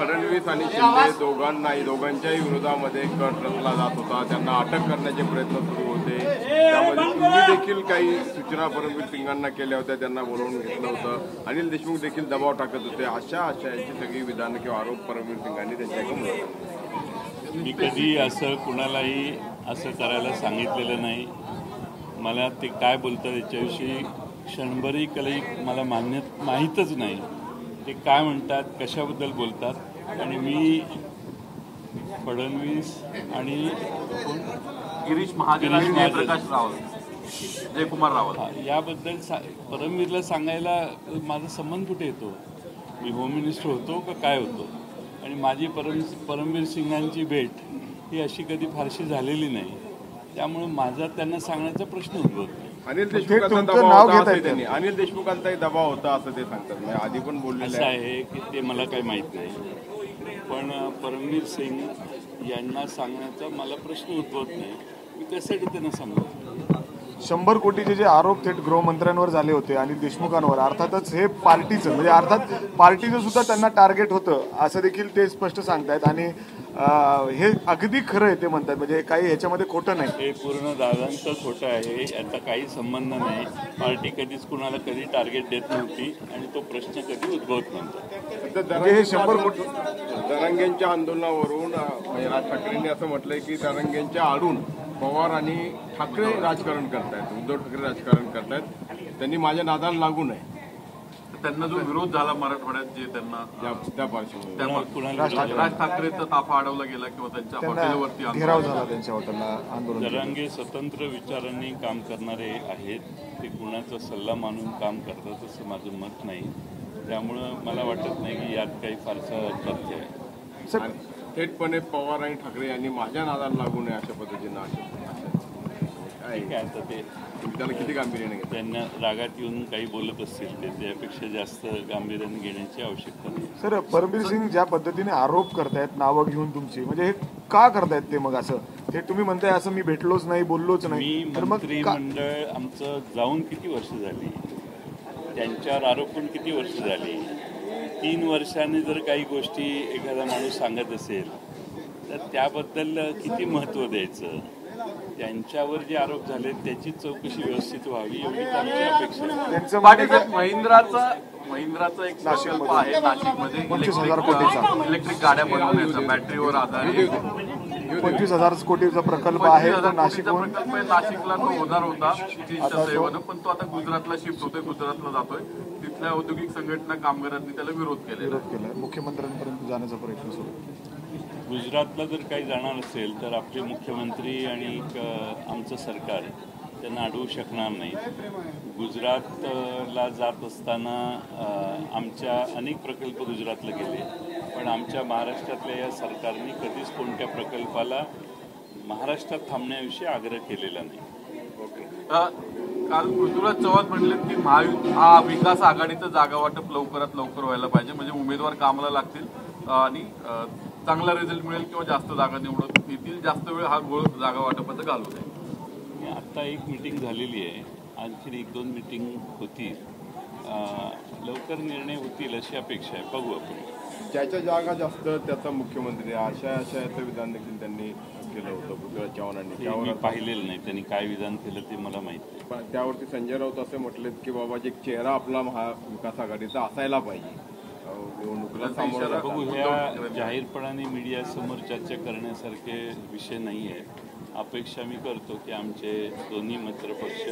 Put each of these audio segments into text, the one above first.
फडणवीस आणि शिंदे दोघांच्याही विरोधामध्ये कट रचला जात होता, त्यांना अटक करण्याचे प्रयत्न सुरू होते. त्यामध्ये तुम्ही देखील काही सूचना परमवीर सिंगांना केल्या होत्या, त्यांना बोलावून घेतलं होतं. अनिल देशमुख देखील दबाव टाकत होते. यांची सगळी विधानं किंवा आरोप परमवीर सिंगांनी त्यांच्याकडून. मी कधी असं कुणालाही असं करायला सांगितलेलं नाही. मला ते काय बोलतात याच्याविषयी क्षणभरही काही मला माहीतच नाही. ते काय म्हणतात, कशाबद्दल बोलतात. आणि मी फडणवीस आणि गिरीश महाजन, प्रकाश रावत, जयकुमार रावत याबद्दल परमवीरला सांगायला माझा संबंध कुठे येतो? मी होम मिनिस्टर होतो का काय होतो? आणि माझी परमवीर सिंगांची भेट ही अशी कधी फारशी झालेली नाही. त्यामुळे माझा त्यांना सांगण्याचा प्रश्न उद्भवत नाही. अनिल देशमुखांचाही दबाव होता असं ते सांगतात. आधी पण बोललेलं असं आहे की ते मला काही माहीत नाही. पण परमवीर सिंग यांना सांगण्याचा मला प्रश्न उद्भवत नाही. मी कशासाठी त्यांना सांगतो? 100 कोटीचे जे आरोप थेट गृहमंत्र्यांवर झाले होते अनिल देशमुखांवर, अर्थातच हे पार्टीचं म्हणजे अर्थात पार्टीचं सुद्धा त्यांना टार्गेट होतं असं देखील ते स्पष्ट सांगतायत. आणि हे अगदी खरं आहे ते म्हणतात, म्हणजे काही ह्याच्यामध्ये खोटं नाही. हे पूर्ण दादांचं खोटं आहे, याचा काही संबंध नाही. पार्टी कधीच कुणाला कधी टार्गेट देत नव्हती आणि तो प्रश्न कधी उद्भवत नव्हता. हे 100 कोटी दरंगेंच्या आंदोलनावरून राज ठाकरेंनी असं म्हटलंय की दरंगेंच्या आडून पवार आणि ठाकरे राजकारण करतायत, उद्धव ठाकरे राजकारण करतायत. त्यांनी माझ्या नादाला लागू नये. त्यांना जो विरोध झाला मराठवाड्यात, जे त्यांना त्या पार्श्वभूमीवर राज ठाकरेंचा ताफा अडवला गेला किंवा त्यांच्या हॉटेलवरती घेराव झाला, त्यांच्या हॉटेलला आंदोलन. दरंगे स्वतंत्र विचारांनी काम करणारे आहेत. ते कुणाचा सल्ला मानून काम करतात असं माझं मत नाही. त्यामुळं मला वाटत नाही की यात काही फारसा तथ्य आहे. थेटपणे पवार आणि ठाकरे यांनी माझ्या नादाला लागू नये अशा पद्धतीनं ठीक आहे. आता ते त्याला किती गांभीर्याने घेतात? त्यांना रागात येऊन काही बोलत असतील ते, त्यापेक्षा जास्त गांभीर्याने घेण्याची आवश्यकता नाही. सर, परमवीर सिंग ज्या पद्धतीने आरोप करतायत नावं घेऊन तुमची, म्हणजे हे का करतायत ते? मग असं ते तुम्ही म्हणताय असं मी भेटलोच नाही, बोललोच नाही, तर मग मंत्रिमंडळ आमचं जाऊन किती वर्ष झाली, त्यांच्यावर आरोपण किती वर्ष झाली. 3 वर्षांनी जर काही गोष्टी एखादा माणूस सांगत असेल तर त्याबद्दल किती महत्त्व द्यायचं. त्यांच्यावर जे आरोप झाले त्याची चौकशी व्यवस्थित व्हावी एवढीच आमची अपेक्षा आहे. महिंद्राचा एक प्रकल्प आहे नाशिकमध्ये, 25,000 कोटीचा इलेक्ट्रिक गाड्या बनवण्याचा, बॅटरीवर आधारित 25,000 कोटीचा प्रकल्प आहे. नाशिकला तो होणार होता चीनच्या सेवेनं, पण तो आता गुजरातला शिफ्ट होतोय, गुजरातला जातोय. तिथल्या औद्योगिक संघटना कामगारांनी त्याला विरोध केला. मुख्यमंत्र्यांपर्यंत जाण्याचा प्रयत्न सुरू. गुजरातला जर काही जाणार असेल तर आपले मुख्यमंत्री आणि आमचं सरकार त्यांना अडवू शकणार नाही. गुजरातला जात असताना आमच्या अनेक प्रकल्प गुजरातला गेले, पण आमच्या महाराष्ट्रातल्या या सरकारने कधीच कोणत्या प्रकल्पाला महाराष्ट्रात थांबण्याविषयी आग्रह केलेला नाही. काल पृथ्वीराज चव्हाण म्हणले की महाविकास आघाडीचं जागा वाटप लवकरात लवकर व्हायला पाहिजे, म्हणजे उमेदवार कामाला लागतील आणि चांगला रिझल्ट मिळेल किंवा जास्त जागा निवडून येतील. जास्त वेळ हा गोळ जागा वाटपाचा घालू नये. आता एक मीटिंग झालेली आहे, आणखी 1-2 मीटिंग होतील. लवकर निर्णय होतील अशी अपेक्षा आहे. बघू आपण. ज्याच्या जागा जास्त त्याचा मुख्यमंत्री अशा याचं विधान देखील त्यांनी केलं होतं पृथ्वीराज चव्हाणांनी. मी पाहिलेलं नाही त्यांनी काय विधान केलं ते मला माहिती नाही. त्यावरती संजय राऊत असे म्हटलेत की बाबा जे चेहरा आपला महाविकास आघाडीचा असायला पाहिजे. बघू, ह्या जाहीरपणाने मीडियासमोर चर्चा करण्यासारखे विषय नाही आहेत. अपेक्षा मी करतो की आमचे दोन्ही मित्रपक्ष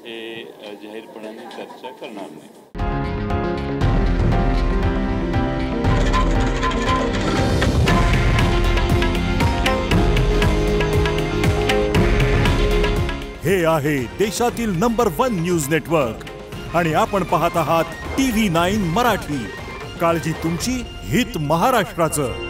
हे जाहीरपणाने चर्चा करणार नाही. हे आहे देशातील नंबर 1 न्यूज नेटवर्क आणि आपण पाहत आहात TV9 मराठी. काळजी तुमची, हित महाराष्ट्राचं.